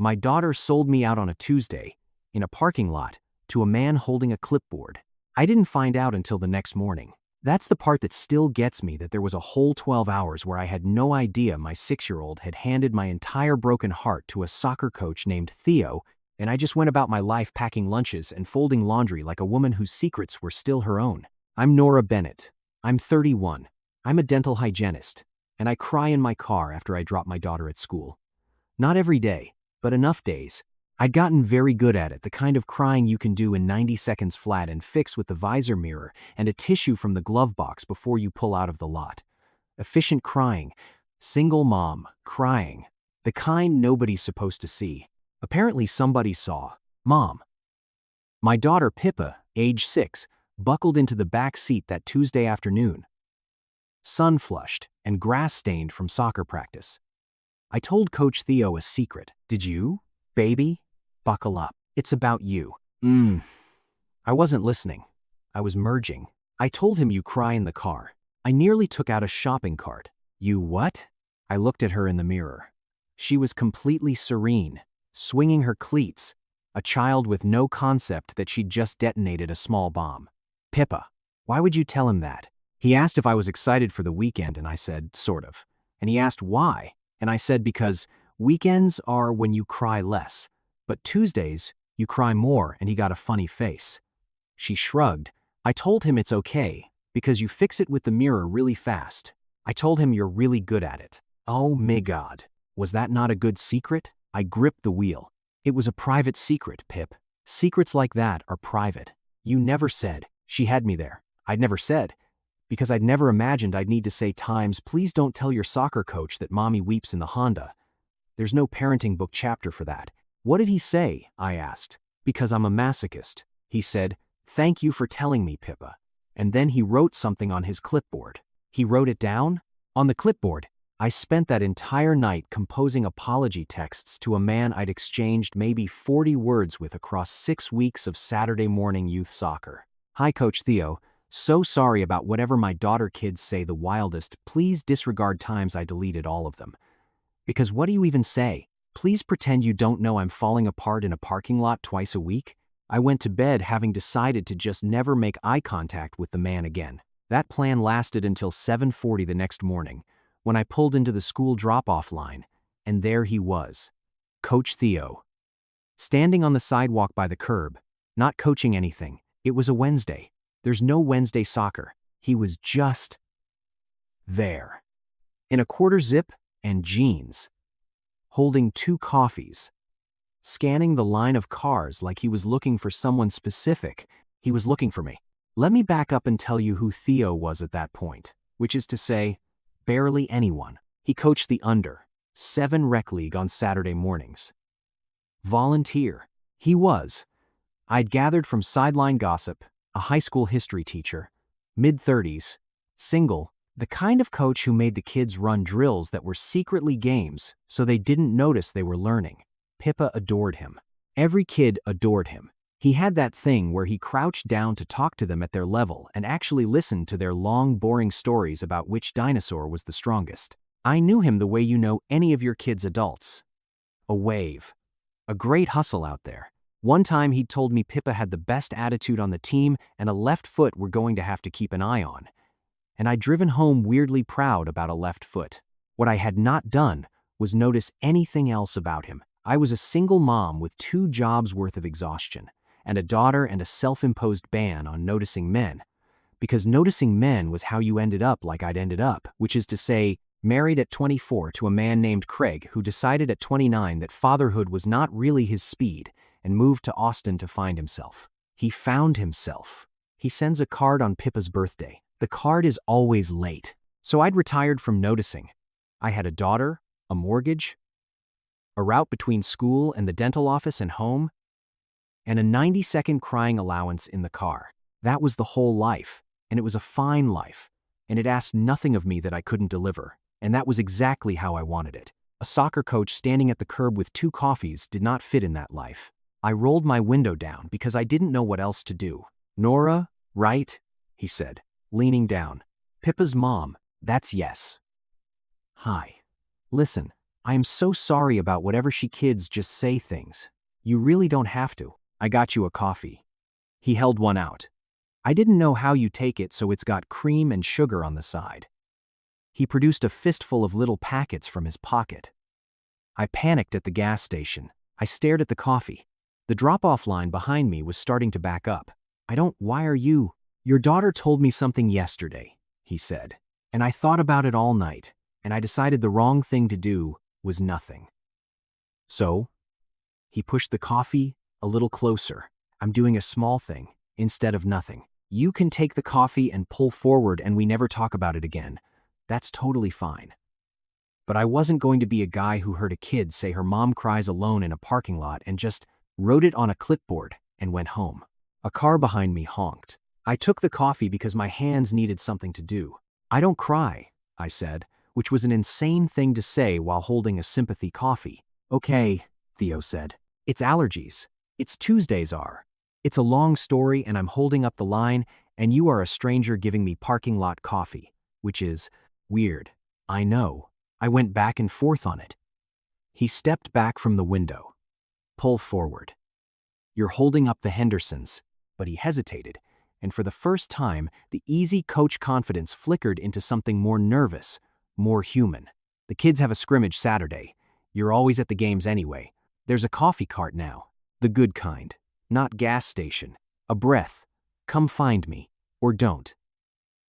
My daughter sold me out on a Tuesday, in a parking lot, to a man holding a clipboard. I didn't find out until the next morning. That's the part that still gets me, that there was a whole 12 hours where I had no idea my 6-year-old had handed my entire broken heart to a soccer coach named Theo, and I just went about my life packing lunches and folding laundry like a woman whose secrets were still her own. I'm Nora Bennett. I'm 31. I'm a dental hygienist, and I cry in my car after I drop my daughter at school. Not every day, but enough days. I'd gotten very good at it, the kind of crying you can do in 90 seconds flat and fix with the visor mirror and a tissue from the glove box before you pull out of the lot. Efficient crying. Single mom, crying. The kind nobody's supposed to see. Apparently somebody saw. Mom. My daughter Pippa, age 6, buckled into the back seat that Tuesday afternoon. Sun-flushed and grass-stained from soccer practice. I told Coach Theo a secret. Did you, baby? Buckle up. It's about you. I wasn't listening. I was merging. I told him you cry in the car. I nearly took out a shopping cart. You what? I looked at her in the mirror. She was completely serene, swinging her cleats, a child with no concept that she'd just detonated a small bomb. Pippa, why would you tell him that? He asked if I was excited for the weekend, and I said, sort of. And he asked why, and I said because weekends are when you cry less, but Tuesdays, you cry more, and he got a funny face. She shrugged. I told him it's okay, because you fix it with the mirror really fast. I told him you're really good at it. Oh my God. Was that not a good secret? I gripped the wheel. It was a private secret, Pip. Secrets like that are private. You never said. She had me there. I'd never said. Because I'd never imagined I'd need to say times, please don't tell your soccer coach that mommy weeps in the Honda. There's no parenting book chapter for that. What did he say? I asked. Because I'm a masochist. He said, thank you for telling me, Pippa. And then he wrote something on his clipboard. He wrote it down? On the clipboard. I spent that entire night composing apology texts to a man I'd exchanged maybe 40 words with across 6 weeks of Saturday morning youth soccer. Hi, Coach Theo. So sorry about whatever my daughter kids say the wildest. Please disregard times I deleted all of them. Because what do you even say? Please pretend you don't know I'm falling apart in a parking lot twice a week? I went to bed having decided to just never make eye contact with the man again. That plan lasted until 7:40 the next morning, when I pulled into the school drop-off line, and there he was. Coach Theo. Standing on the sidewalk by the curb, not coaching anything. It was a Wednesday. There's no Wednesday soccer. He was just there. In a quarter zip and jeans. Holding 2 coffees. Scanning the line of cars like he was looking for someone specific. He was looking for me. Let me back up and tell you who Theo was at that point, which is to say, barely anyone. He coached the under-7 rec league on Saturday mornings. Volunteer. He was. I'd gathered from sideline gossip, a high school history teacher, mid-30s, single, the kind of coach who made the kids run drills that were secretly games so they didn't notice they were learning. Pippa adored him. Every kid adored him. He had that thing where he crouched down to talk to them at their level and actually listened to their long, boring stories about which dinosaur was the strongest. I knew him the way you know any of your kids' adults. A wave. A great hustle out there. One time he'd told me Pippa had the best attitude on the team and a left foot we're going to have to keep an eye on. And I'd driven home weirdly proud about a left foot. What I had not done was notice anything else about him. I was a single mom with 2 jobs worth of exhaustion, and a daughter and a self-imposed ban on noticing men. Because noticing men was how you ended up like I'd ended up, which is to say, married at 24 to a man named Craig who decided at 29 that fatherhood was not really his speed, and moved to Austin to find himself. He found himself. He sends a card on Pippa's birthday. The card is always late. So I'd retired from noticing. I had a daughter, a mortgage, a route between school and the dental office and home, and a 90-second crying allowance in the car. That was the whole life, and it was a fine life, and it asked nothing of me that I couldn't deliver, and that was exactly how I wanted it. A soccer coach standing at the curb with 2 coffees did not fit in that life. I rolled my window down because I didn't know what else to do. Nora, right? He said, leaning down. Pippa's mom, that's yes. Hi. Listen, I am so sorry about whatever she kids just say things. You really don't have to. I got you a coffee. He held one out. I didn't know how you take it, so it's got cream and sugar on the side. He produced a fistful of little packets from his pocket. I panicked at the gas station. I stared at the coffee. The drop-off line behind me was starting to back up. Why are you? Your daughter told me something yesterday, he said. And I thought about it all night, and I decided the wrong thing to do was nothing. So? He pushed the coffee a little closer. I'm doing a small thing, instead of nothing. You can take the coffee and pull forward and we never talk about it again. That's totally fine. But I wasn't going to be a guy who heard a kid say her mom cries alone in a parking lot and just wrote it on a clipboard and went home. A car behind me honked. I took the coffee because my hands needed something to do. I don't cry, I said, which was an insane thing to say while holding a sympathy coffee. Okay, Theo said. It's allergies. It's Tuesdays are. It's a long story and I'm holding up the line and you are a stranger giving me parking lot coffee, which is weird. I know. I went back and forth on it. He stepped back from the window. Pull forward. You're holding up the Hendersons. But he hesitated, and for the first time, the easy coach confidence flickered into something more nervous, more human. The kids have a scrimmage Saturday. You're always at the games anyway. There's a coffee cart now. The good kind. Not gas station. A breath. Come find me. Or don't.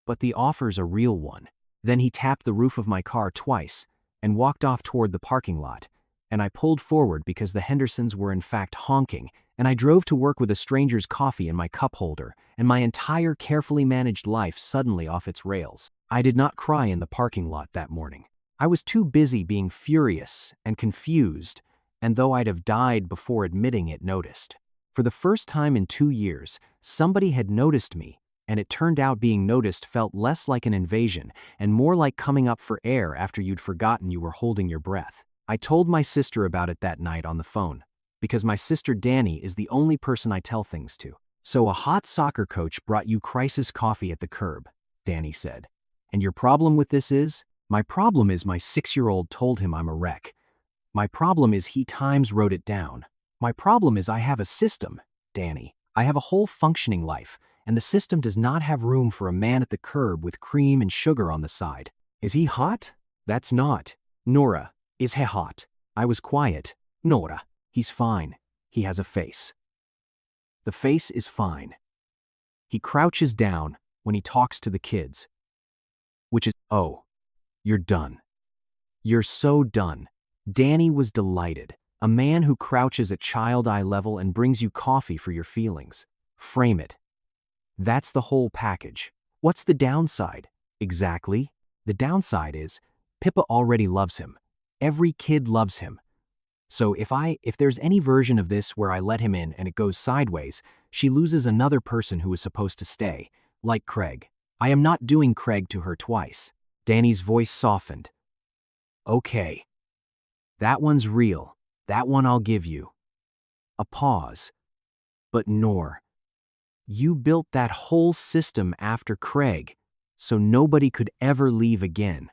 But the offer's a real one. Then he tapped the roof of my car twice and walked off toward the parking lot, and I pulled forward because the Hendersons were in fact honking, and I drove to work with a stranger's coffee in my cup holder, and my entire carefully managed life suddenly off its rails. I did not cry in the parking lot that morning. I was too busy being furious and confused, and though I'd have died before admitting it, noticed. For the first time in 2 years, somebody had noticed me, and it turned out being noticed felt less like an invasion and more like coming up for air after you'd forgotten you were holding your breath. I told my sister about it that night on the phone, because my sister Danny is the only person I tell things to. So a hot soccer coach brought you crisis coffee at the curb, Danny said. And your problem with this is? My problem is my 6-year-old told him I'm a wreck. My problem is he times wrote it down. My problem is I have a system, Danny. I have a whole functioning life, and the system does not have room for a man at the curb with cream and sugar on the side. Is he hot? That's not. Nora, is he hot? I was quiet. Nora, he's fine. He has a face. The face is fine. He crouches down when he talks to the kids. Which is, oh, you're done. You're so done. Danny was delighted. A man who crouches at child eye level and brings you coffee for your feelings. Frame it. That's the whole package. What's the downside? Exactly. The downside is, Pippa already loves him. Every kid loves him. So if there's any version of this where I let him in and it goes sideways, she loses another person who is supposed to stay, like Craig. I am not doing Craig to her twice. Danny's voice softened. Okay. That one's real. That one I'll give you. A pause. But Nor, you built that whole system after Craig, so nobody could ever leave again.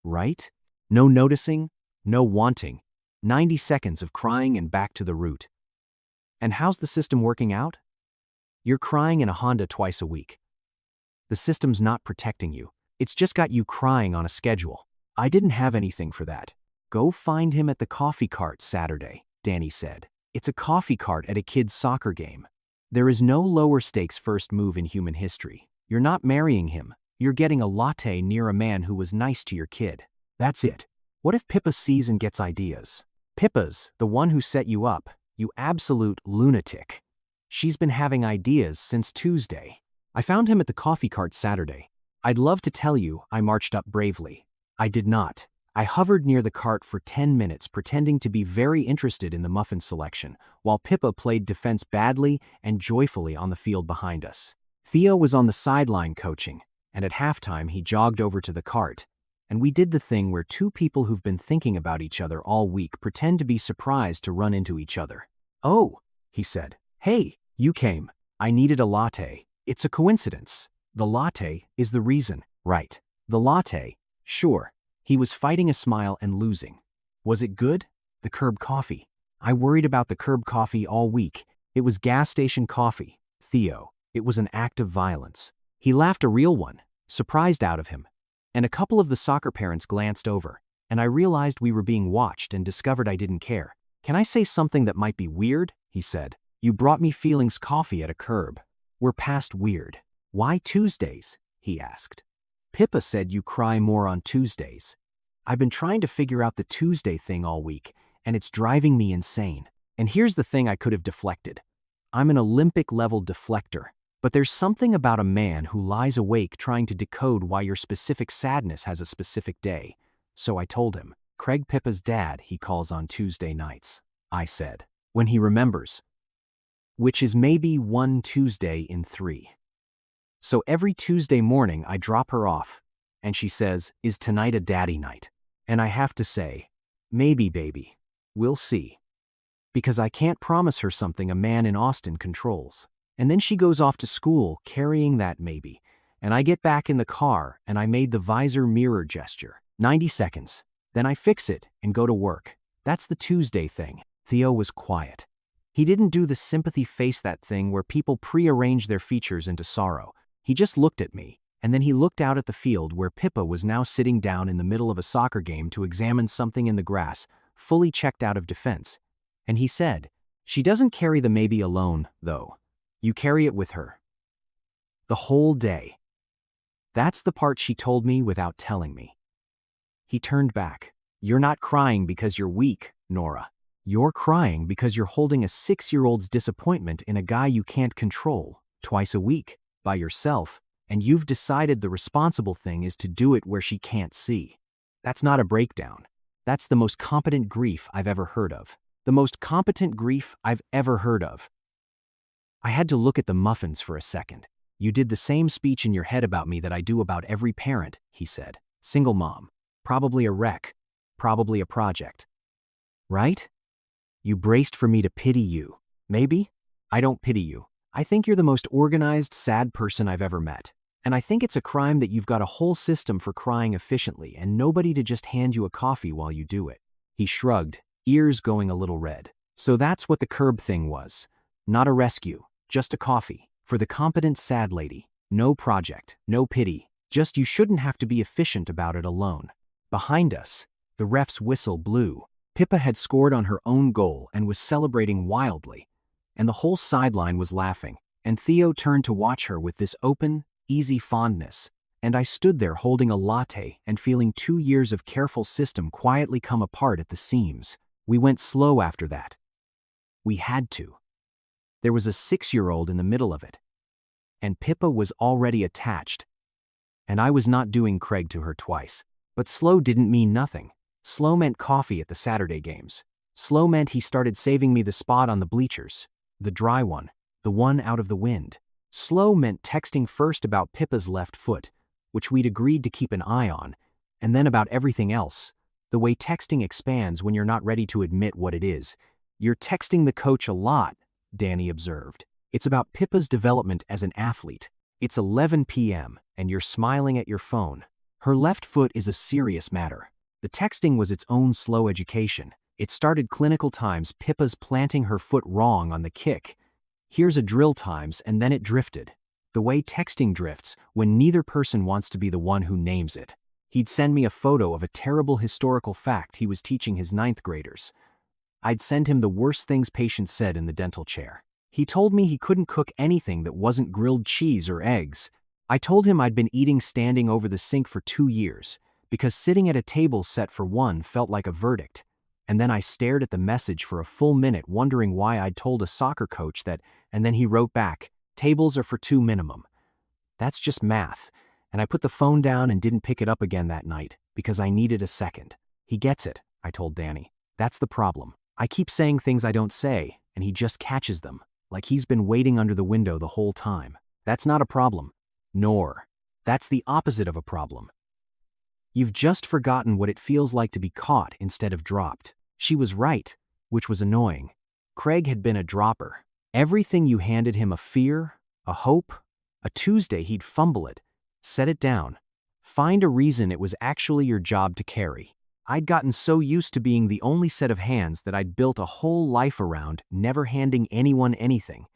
Right? No noticing, no wanting. 90 seconds of crying and back to the root. And how's the system working out? You're crying in a Honda twice a week. The system's not protecting you. It's just got you crying on a schedule. I didn't have anything for that. Go find him at the coffee cart Saturday, Danny said. It's a coffee cart at a kid's soccer game. There is no lower stakes first move in human history. You're not marrying him. You're getting a latte near a man who was nice to your kid. That's it. What if Pippa sees and gets ideas? Pippa's the one who set you up, you absolute lunatic. She's been having ideas since Tuesday. I found him at the coffee cart Saturday. I'd love to tell you I marched up bravely. I did not. I hovered near the cart for 10 minutes pretending to be very interested in the muffin selection, while Pippa played defense badly and joyfully on the field behind us. Theo was on the sideline coaching, and at halftime he jogged over to the cart, and we did the thing where two people who've been thinking about each other all week pretend to be surprised to run into each other. Oh, he said. Hey, you came. I needed a latte. It's a coincidence. The latte is the reason, right? The latte, sure. He was fighting a smile and losing. Was it good? The Curb coffee. I worried about the Curb coffee all week. It was gas station coffee. Theo. It was an act of violence. He laughed, a real one, surprised out of him. And a couple of the soccer parents glanced over, and I realized we were being watched and discovered I didn't care. Can I say something that might be weird? He said. You brought me feelings coffee at a Curb. We're past weird. Why Tuesdays? He asked. Pippa said you cry more on Tuesdays. I've been trying to figure out the Tuesday thing all week, and it's driving me insane. And here's the thing I could have deflected. I'm an Olympic-level deflector, but there's something about a man who lies awake trying to decode why your specific sadness has a specific day. So I told him, Craig, Pippa's dad, he calls on Tuesday nights. I said, when he remembers. Which is maybe one Tuesday in 3. So every Tuesday morning I drop her off, and she says, is tonight a daddy night? And I have to say, maybe, baby. We'll see. Because I can't promise her something a man in Austin controls. And then she goes off to school carrying that maybe, and I get back in the car and I made the visor mirror gesture. 90 seconds. Then I fix it and go to work. That's the Tuesday thing. Theo was quiet. He didn't do the sympathy face, that thing where people prearrange their features into sorrow. He just looked at me, and then he looked out at the field where Pippa was now sitting down in the middle of a soccer game to examine something in the grass, fully checked out of defense. And he said, she doesn't carry the maybe alone, though. You carry it with her. The whole day. That's the part she told me without telling me. He turned back. You're not crying because you're weak, Nora. You're crying because you're holding a 6-year-old's disappointment in a guy you can't control, twice a week, by yourself, and you've decided the responsible thing is to do it where she can't see. That's not a breakdown. That's the most competent grief I've ever heard of. The most competent grief I've ever heard of. I had to look at the muffins for a second. You did the same speech in your head about me that I do about every parent, he said. Single mom. Probably a wreck. Probably a project. Right? You braced for me to pity you. Maybe? I don't pity you. I think you're the most organized, sad person I've ever met. And I think it's a crime that you've got a whole system for crying efficiently and nobody to just hand you a coffee while you do it. He shrugged, ears going a little red. So that's what the Curb thing was. Not a rescue, just a coffee. For the competent sad lady. No project, no pity. Just you shouldn't have to be efficient about it alone. Behind us, the ref's whistle blew. Pippa had scored on her own goal and was celebrating wildly. And the whole sideline was laughing. And Theo turned to watch her with this open, easy fondness. And I stood there holding a latte and feeling 2 years of careful system quietly come apart at the seams. We went slow after that. We had to. There was a 6-year-old in the middle of it. And Pippa was already attached. And I was not doing Craig to her twice. But slow didn't mean nothing. Slow meant coffee at the Saturday games. Slow meant he started saving me the spot on the bleachers. The dry one. The one out of the wind. Slow meant texting first about Pippa's left foot, which we'd agreed to keep an eye on, and then about everything else. The way texting expands when you're not ready to admit what it is. You're texting the coach a lot, Danny observed. It's about Pippa's development as an athlete. It's 11 p.m., and you're smiling at your phone. Her left foot is a serious matter. The texting was its own slow education. It started clinical times Pippa's planting her foot wrong on the kick. Here's a drill times, and then it drifted. The way texting drifts when neither person wants to be the one who names it. He'd send me a photo of a terrible historical fact he was teaching his 9th graders. I'd send him the worst things patients said in the dental chair. He told me he couldn't cook anything that wasn't grilled cheese or eggs. I told him I'd been eating standing over the sink for 2 years, because sitting at a table set for one felt like a verdict. And then I stared at the message for a full minute wondering why I'd told a soccer coach that, and then he wrote back, tables are for 2 minimum. That's just math. And I put the phone down and didn't pick it up again that night, because I needed a second. He gets it, I told Danny. That's the problem. I keep saying things I don't say, and he just catches them, like he's been waiting under the window the whole time. That's not a problem. Nor. That's the opposite of a problem. You've just forgotten what it feels like to be caught instead of dropped. She was right, which was annoying. Craig had been a dropper. Everything you handed him, a fear, a hope, a Tuesday, he'd fumble it, set it down, find a reason it was actually your job to carry. I'd gotten so used to being the only set of hands that I'd built a whole life around, never handing anyone anything.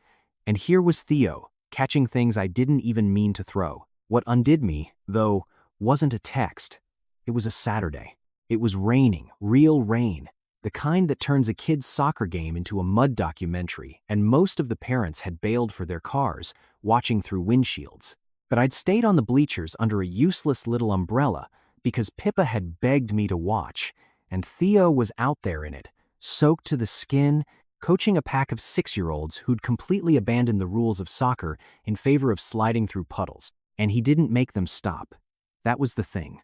And here was Theo, catching things I didn't even mean to throw. What undid me, though, wasn't a text. It was a Saturday. It was raining, real rain. The kind that turns a kid's soccer game into a mud documentary, and most of the parents had bailed for their cars, watching through windshields. But I'd stayed on the bleachers under a useless little umbrella because Pippa had begged me to watch, and Theo was out there in it, soaked to the skin, coaching a pack of 6-year-olds who'd completely abandoned the rules of soccer in favor of sliding through puddles, and he didn't make them stop. That was the thing.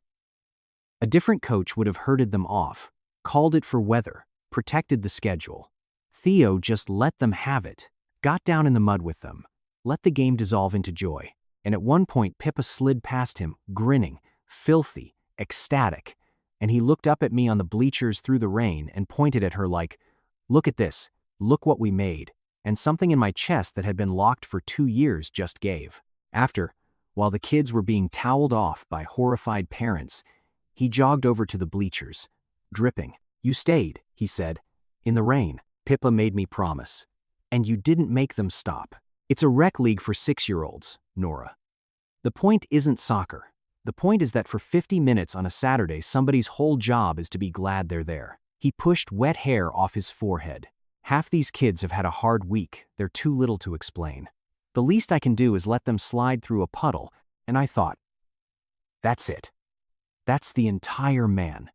A different coach would have herded them off, called it for weather, protected the schedule. Theo just let them have it, got down in the mud with them, let the game dissolve into joy, and at one point Pippa slid past him, grinning, filthy, ecstatic, and he looked up at me on the bleachers through the rain and pointed at her like, "Look at this, look what we made," and something in my chest that had been locked for 2 years just gave. After, while the kids were being toweled off by horrified parents, he jogged over to the bleachers, dripping. "You stayed," he said, "in the rain." Pippa made me promise. "And you didn't make them stop. It's a rec league for 6-year-olds, Nora. The point isn't soccer. The point is that for 50 minutes on a Saturday, somebody's whole job is to be glad they're there." He pushed wet hair off his forehead. "Half these kids have had a hard week. They're too little to explain. The least I can do is let them slide through a puddle." And I thought, that's it. That's the entire man.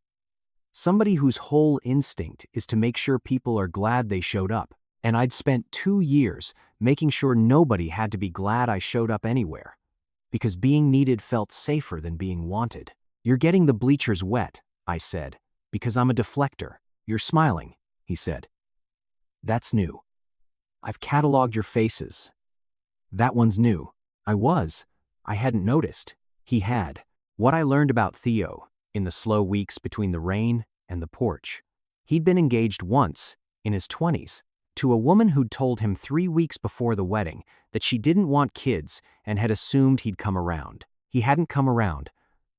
Somebody whose whole instinct is to make sure people are glad they showed up. And I'd spent 2 years making sure nobody had to be glad I showed up anywhere. Because being needed felt safer than being wanted. "You're getting the bleachers wet," I said, "because I'm a deflector." "You're smiling," he said. "That's new." "I've cataloged your faces." "That one's new." I hadn't noticed. He had. What I learned about Theo, in the slow weeks between the rain and the porch. He'd been engaged once, in his 20s, to a woman who'd told him 3 weeks before the wedding that she didn't want kids and had assumed he'd come around. He hadn't come around.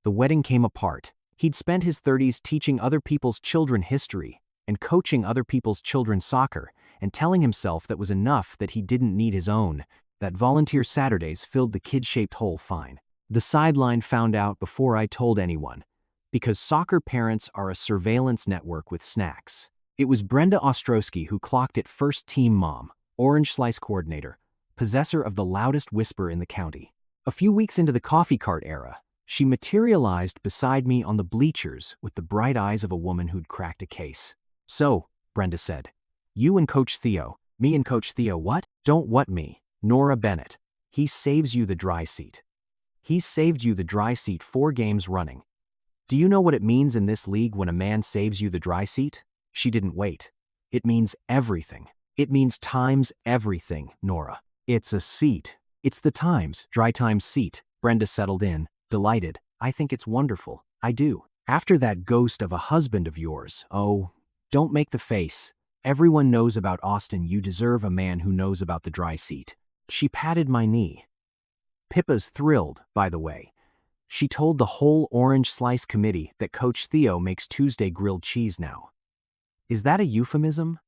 The wedding came apart. He'd spent his 30s teaching other people's children history and coaching other people's children soccer and telling himself that was enough, that he didn't need his own, that volunteer Saturdays filled the kid-shaped hole fine. The sideline found out before I told anyone, because soccer parents are a surveillance network with snacks. It was Brenda Ostrowski who clocked it first team mom, orange slice coordinator, possessor of the loudest whisper in the county. A few weeks into the coffee cart era, she materialized beside me on the bleachers with the bright eyes of a woman who'd cracked a case. "So," Brenda said, "you and Coach Theo." "Me and Coach Theo what?" "Don't what me. Nora Bennett. He saves you the dry seat. He's saved you the dry seat 4 games running. Do you know what it means in this league when a man saves you the dry seat?" She didn't wait. "It means everything. It means times everything, Nora. It's a seat. It's the Times, Dry Times seat." Brenda settled in, delighted. "I think it's wonderful. I do. After that ghost of a husband of yours, oh, don't make the face. Everyone knows about Austin. You deserve a man who knows about the dry seat." She patted my knee. "Pippa's thrilled, by the way. She told the whole Orange Slice committee that Coach Theo makes Tuesday grilled cheese now." "Is that a euphemism?"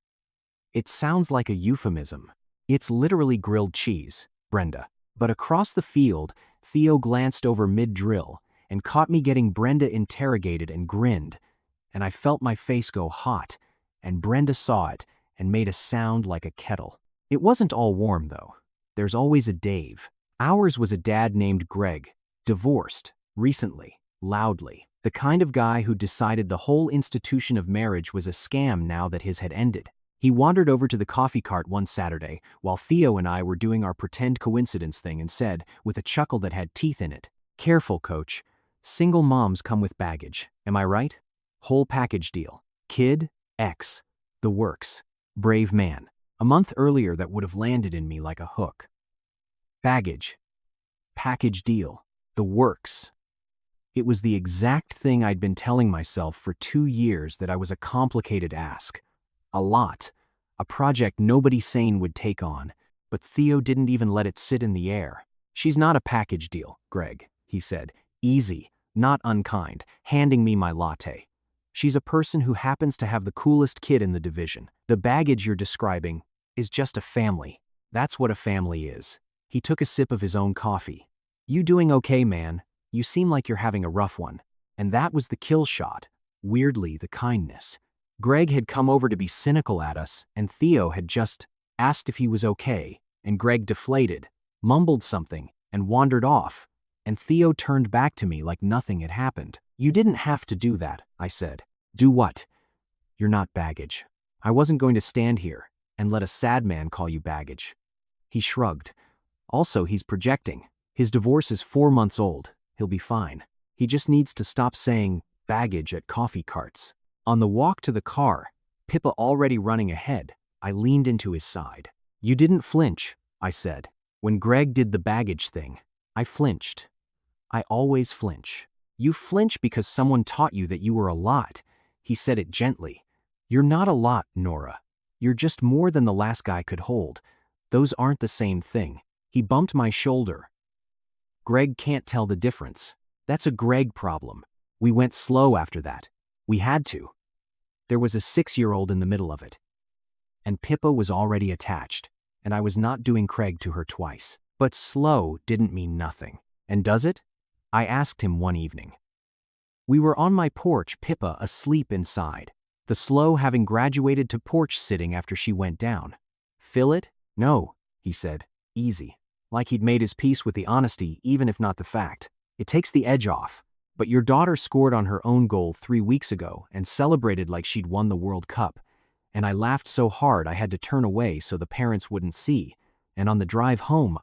"It sounds like a euphemism. It's literally grilled cheese, Brenda." But across the field, Theo glanced over mid-drill and caught me getting Brenda interrogated and grinned, and I felt my face go hot, and Brenda saw it and made a sound like a kettle. It wasn't all warm, though. There's always a Dave. Ours was a dad named Greg, divorced, recently, loudly. The kind of guy who decided the whole institution of marriage was a scam now that his had ended. He wandered over to the coffee cart one Saturday while Theo and I were doing our pretend coincidence thing and said, with a chuckle that had teeth in it, "Careful, Coach. Single moms come with baggage. Am I right? Whole package deal. Kid, X, the works. Brave man." A month earlier that would have landed in me like a hook. Baggage. Package deal. The works. It was the exact thing I'd been telling myself for 2 years, that I was a complicated ask. A lot. A project nobody sane would take on. But Theo didn't even let it sit in the air. "She's not a package deal, Greg," he said. "Easy, not unkind, handing me my latte. She's a person who happens to have the coolest kid in the division. The baggage you're describing is just a family. That's what a family is. He took a sip of his own coffee. You doing okay, man? You seem like you're having a rough one. And that was the kill shot. Weirdly, the kindness. Greg had come over to be cynical at us, and Theo had just asked if he was okay, and Greg deflated, mumbled something, and wandered off, and Theo turned back to me like nothing had happened. You didn't have to do that, I said. Do what? You're not baggage. I wasn't going to stand here and let a sad man call you baggage. He shrugged. Also, he's projecting. His divorce is 4 months old. He'll be fine. He just needs to stop saying baggage at coffee carts. On the walk to the car, Pippa already running ahead, I leaned into his side. You didn't flinch, I said. When Greg did the baggage thing, I flinched. I always flinch. You flinch because someone taught you that you were a lot. He said it gently. You're not a lot, Nora. You're just more than the last guy could hold. Those aren't the same thing. He bumped my shoulder. Greg can't tell the difference. That's a Greg problem. We went slow after that. We had to. There was a 6-year-old in the middle of it. And Pippa was already attached, and I was not doing Craig to her twice. But slow didn't mean nothing. And does it? I asked him one evening. We were on my porch, Pippa asleep inside, the slow having graduated to porch sitting after she went down. Feel it? No, he said, easy. Like he'd made his peace with the honesty, even if not the fact. It takes the edge off. But your daughter scored on her own goal 3 weeks ago and celebrated like she'd won the World Cup. And I laughed so hard I had to turn away so the parents wouldn't see. And on the drive home,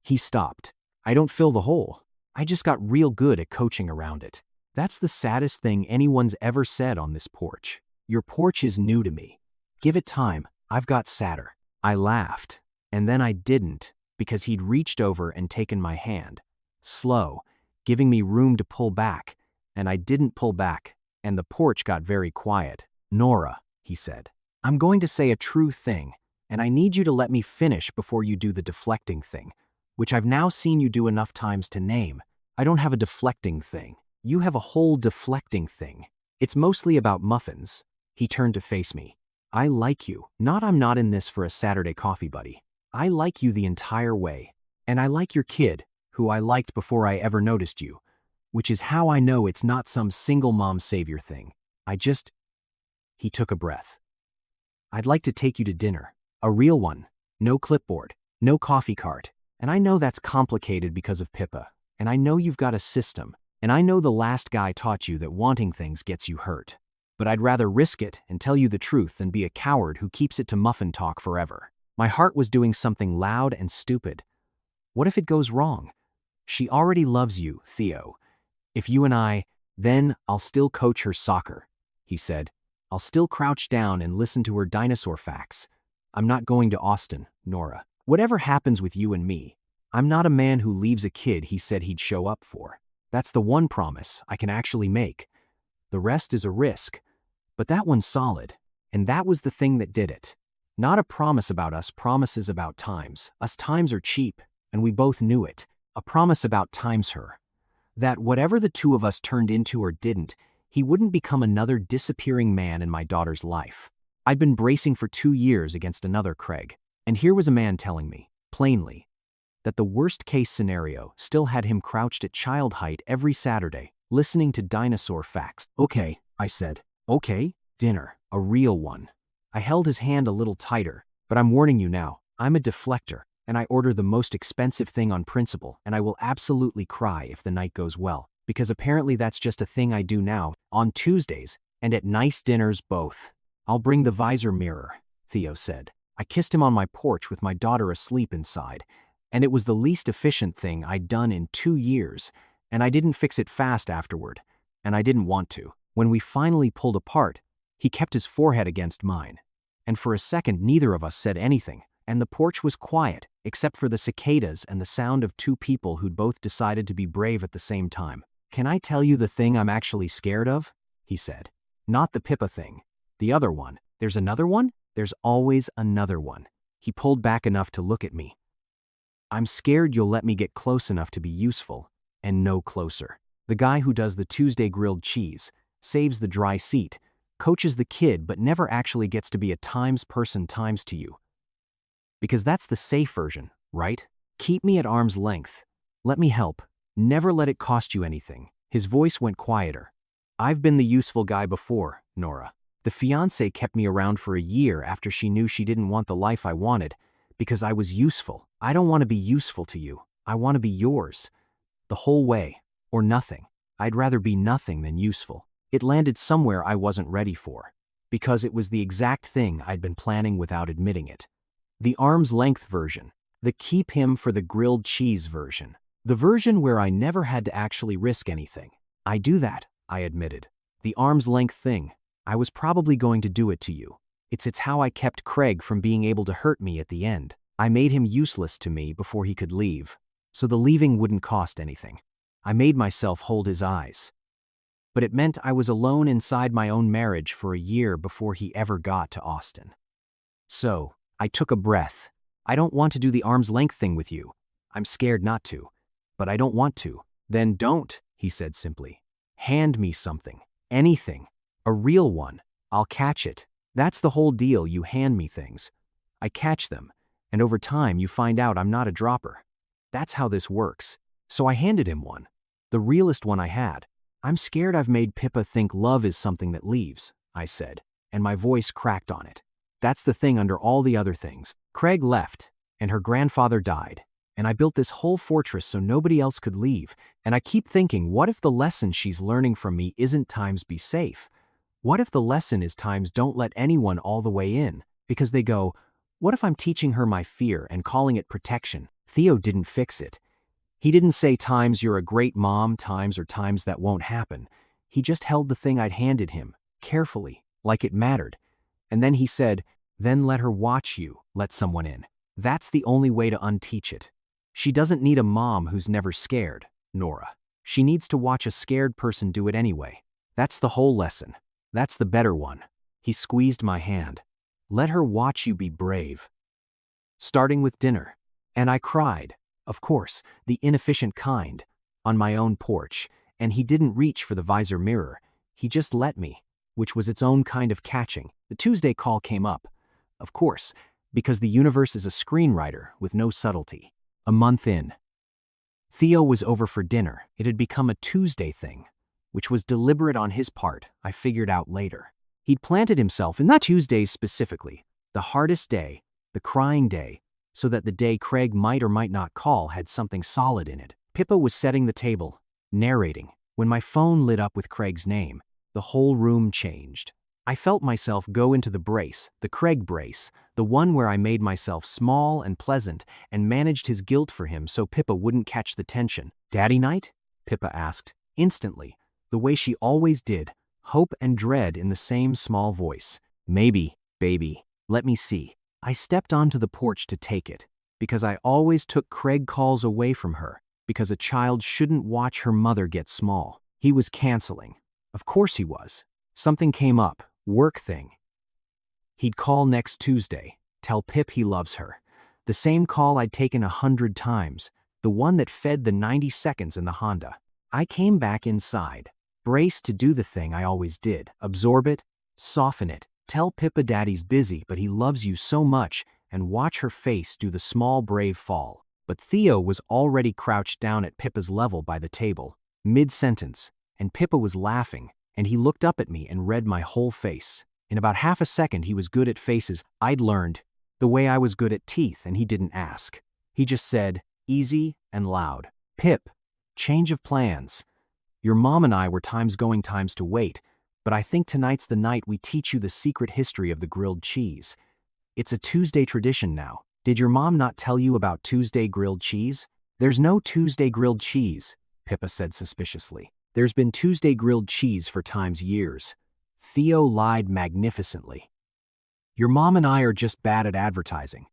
He stopped. I don't fill the hole. I just got real good at coaching around it. That's the saddest thing anyone's ever said on this porch. Your porch is new to me. Give it time, I've got sadder. I laughed. And then I didn't, because he'd reached over and taken my hand. Slow, giving me room to pull back. And I didn't pull back, and the porch got very quiet. Nora, he said, I'm going to say a true thing, and I need you to let me finish before you do the deflecting thing, which I've now seen you do enough times to name. I don't have a deflecting thing. You have a whole deflecting thing. It's mostly about muffins. He turned to face me. I like you. I'm not in this for a Saturday coffee buddy. I like you the entire way. And I like your kid, who I liked before I ever noticed you, which is how I know it's not some single mom savior thing. He took a breath. I'd like to take you to dinner. A real one. No clipboard. No coffee cart. And I know that's complicated because of Pippa. And I know you've got a system. And I know the last guy taught you that wanting things gets you hurt. But I'd rather risk it and tell you the truth than be a coward who keeps it to muffin talk forever. My heart was doing something loud and stupid. What if it goes wrong? She already loves you, Theo. If you and then I'll still coach her soccer, he said. I'll still crouch down and listen to her dinosaur facts. I'm not going to Austin, Nora. Whatever happens with you and me, I'm not a man who leaves a kid he said he'd show up for. That's the one promise I can actually make. The rest is a risk. But that one's solid. And that was the thing that did it. Not a promise about us, promises about times. Us times are cheap, and we both knew it. A promise about times her. That whatever the two of us turned into or didn't, he wouldn't become another disappearing man in my daughter's life. I'd been bracing for 2 years against another Craig, and here was a man telling me, plainly, that the worst-case scenario still had him crouched at child height every Saturday, listening to dinosaur facts. Okay, I said. Okay, dinner, a real one. I held his hand a little tighter, but I'm warning you now, I'm a deflector, and I order the most expensive thing on principle, and I will absolutely cry if the night goes well, because apparently that's just a thing I do now, on Tuesdays, and at nice dinners both. I'll bring the visor mirror, Theo said. I kissed him on my porch with my daughter asleep inside, and it was the least efficient thing I'd done in 2 years, and I didn't fix it fast afterward, and I didn't want to. When we finally pulled apart, he kept his forehead against mine, and for a second neither of us said anything, and the porch was quiet, except for the cicadas and the sound of 2 people who'd both decided to be brave at the same time. Can I tell you the thing I'm actually scared of? He said. Not the Pippa thing. The other one. There's another one? There's always another one. He pulled back enough to look at me. I'm scared you'll let me get close enough to be useful, and no closer. The guy who does the Tuesday grilled cheese, saves the dry seat, coaches the kid but never actually gets to be a times person times to you. Because that's the safe version, right? Keep me at arm's length. Let me help. Never let it cost you anything. His voice went quieter. I've been the useful guy before, Nora. The fiancé kept me around for a year after she knew she didn't want the life I wanted, because I was useful. I don't want to be useful to you. I want to be yours. The whole way, or nothing. I'd rather be nothing than useful. It landed somewhere I wasn't ready for, because it was the exact thing I'd been planning without admitting it. The arm's length version. The keep him for the grilled cheese version. The version where I never had to actually risk anything. I do that, I admitted. The arm's length thing. I was probably going to do it to you. It's how I kept Craig from being able to hurt me at the end. I made him useless to me before he could leave, so the leaving wouldn't cost anything. I made myself hold his eyes. But it meant I was alone inside my own marriage for a year before he ever got to Austin. So, I took a breath. I don't want to do the arm's length thing with you. I'm scared not to. But I don't want to. Then don't, he said simply. Hand me something. Anything. A real one. I'll catch it. That's the whole deal. You hand me things. I catch them. And over time you find out I'm not a dropper. That's how this works. So I handed him one. The realest one I had. I'm scared I've made Pippa think love is something that leaves, I said, and my voice cracked on it. That's the thing under all the other things. Craig left, and her grandfather died, and I built this whole fortress so nobody else could leave, and I keep thinking, what if the lesson she's learning from me isn't times be safe? What if the lesson is times don't let anyone all the way in? Because they go, what if I'm teaching her my fear and calling it protection? Theo didn't fix it. He didn't say times you're a great mom, times or times that won't happen. He just held the thing I'd handed him, carefully, like it mattered. And then he said, then let her watch you, let someone in. That's the only way to unteach it. She doesn't need a mom who's never scared, Nora. She needs to watch a scared person do it anyway. That's the whole lesson. That's the better one. He squeezed my hand. Let her watch you be brave. Starting with dinner. And I cried, of course, the inefficient kind, on my own porch, and he didn't reach for the visor mirror. He just let me, which was its own kind of catching. The Tuesday call came up. Of course, because the universe is a screenwriter with no subtlety. A month in. Theo was over for dinner. It had become a Tuesday thing, which was deliberate on his part, I figured out later. He'd planted himself in that Tuesday specifically, the hardest day, the crying day, so that the day Craig might or might not call had something solid in it. Pippa was setting the table, narrating. When my phone lit up with Craig's name, the whole room changed. I felt myself go into the brace, the Craig brace, the one where I made myself small and pleasant and managed his guilt for him so Pippa wouldn't catch the tension. Daddy night? Pippa asked, instantly, the way she always did, hope and dread in the same small voice. Maybe, baby. Let me see. I stepped onto the porch to take it, because I always took Craig calls away from her, because a child shouldn't watch her mother get small. He was canceling. Of course he was. Something came up, work thing. He'd call next Tuesday, tell Pip he loves her. The same call I'd taken 100 times, the one that fed the 90 seconds in the Honda. I came back inside, braced to do the thing I always did, absorb it, soften it, tell Pippa Daddy's busy but he loves you so much, and watch her face do the small brave fall. But Theo was already crouched down at Pippa's level by the table, mid-sentence, and Pippa was laughing, and he looked up at me and read my whole face. In about half a second he was good at faces. I'd learned, the way I was good at teeth, and he didn't ask. He just said, easy and loud, Pip, change of plans. Your mom and I were times going times to wait, but I think tonight's the night we teach you the secret history of the grilled cheese. It's a Tuesday tradition now. Did your mom not tell you about Tuesday grilled cheese? There's no Tuesday grilled cheese, Pippa said suspiciously. There's been Tuesday grilled cheese for times years. Theo lied magnificently. Your mom and I are just bad at advertising.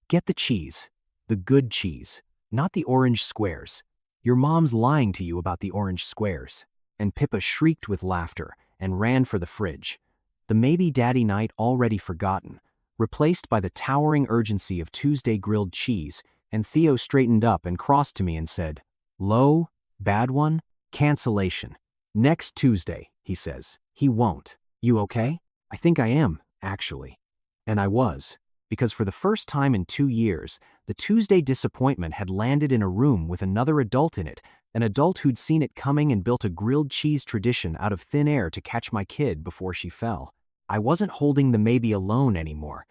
Get the cheese, the good cheese, not the orange squares. Your mom's lying to you about the orange squares. And Pippa shrieked with laughter and ran for the fridge. The maybe daddy night already forgotten, replaced by the towering urgency of Tuesday grilled cheese, and Theo straightened up and crossed to me and said, low, bad one, cancellation. Next Tuesday, he says. He won't. You okay? I think I am, actually. And I was. Because for the first time in 2 years, the Tuesday disappointment had landed in a room with another adult in it, an adult who'd seen it coming and built a grilled cheese tradition out of thin air to catch my kid before she fell. I wasn't holding the maybe alone anymore.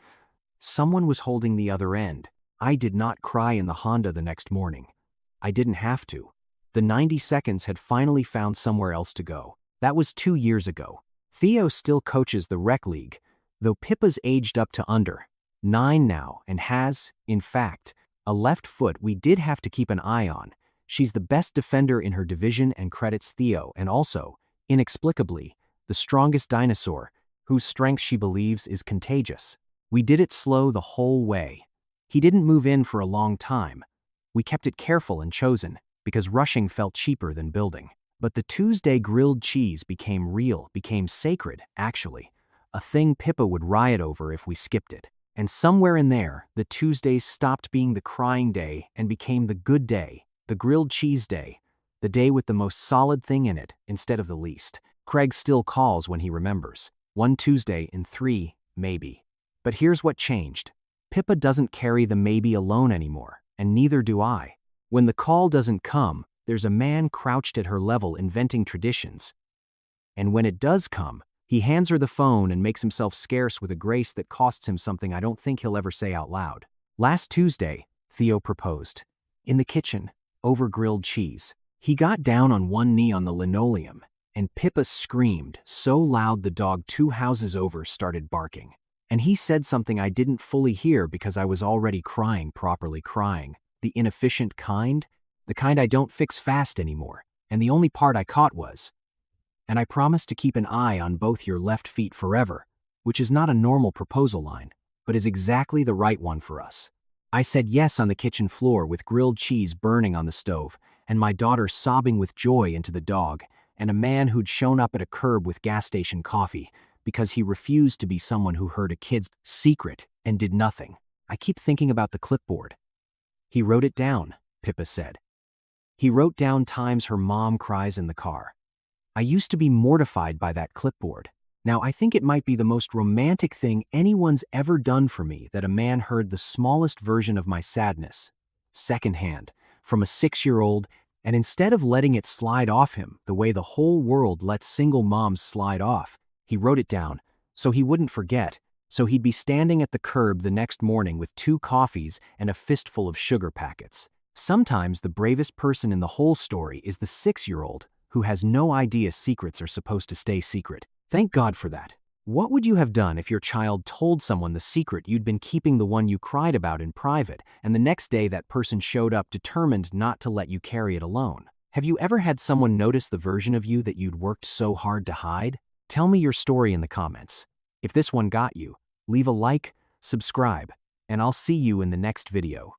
Someone was holding the other end. I did not cry in the Honda the next morning. I didn't have to. The 90 seconds had finally found somewhere else to go. That was 2 years ago. Theo still coaches the rec league, though Pippa's aged up to under 9 now and has, in fact, a left foot we did have to keep an eye on. She's the best defender in her division and credits Theo, and also, inexplicably, the strongest dinosaur, whose strength she believes is contagious. We did it slow the whole way. He didn't move in for a long time. We kept it careful and chosen, because rushing felt cheaper than building. But the Tuesday grilled cheese became real, became sacred, actually. A thing Pippa would riot over if we skipped it. And somewhere in there, the Tuesdays stopped being the crying day and became the good day, the grilled cheese day, the day with the most solid thing in it instead of the least. Craig still calls when he remembers. One Tuesday in 3, maybe. But here's what changed. Pippa doesn't carry the maybe alone anymore, and neither do I. When the call doesn't come, there's a man crouched at her level inventing traditions. And when it does come, he hands her the phone and makes himself scarce with a grace that costs him something I don't think he'll ever say out loud. Last Tuesday, Theo proposed. In the kitchen, over grilled cheese. He got down on one knee on the linoleum, and Pippa screamed so loud the dog 2 houses over started barking. And he said something I didn't fully hear because I was already crying, properly crying. The inefficient kind? The kind I don't fix fast anymore. And the only part I caught was, "And I promise to keep an eye on both your left feet forever," which is not a normal proposal line, but is exactly the right one for us. I said yes on the kitchen floor with grilled cheese burning on the stove, and my daughter sobbing with joy into the dog, and a man who'd shown up at a curb with gas station coffee because he refused to be someone who heard a kid's secret and did nothing. I keep thinking about the clipboard. He wrote it down, Pippa said. He wrote down times her mom cries in the car. I used to be mortified by that clipboard. Now I think it might be the most romantic thing anyone's ever done for me that a man heard the smallest version of my sadness, secondhand, from a 6-year-old, and instead of letting it slide off him the way the whole world lets single moms slide off, he wrote it down so he wouldn't forget, so he'd be standing at the curb the next morning with 2 coffees and a fistful of sugar packets. Sometimes the bravest person in the whole story is the 6-year-old who has no idea secrets are supposed to stay secret. Thank God for that. What would you have done if your child told someone the secret you'd been keeping, the one you cried about in private, and the next day that person showed up determined not to let you carry it alone? Have you ever had someone notice the version of you that you'd worked so hard to hide? Tell me your story in the comments. If this one got you, leave a like, subscribe, and I'll see you in the next video.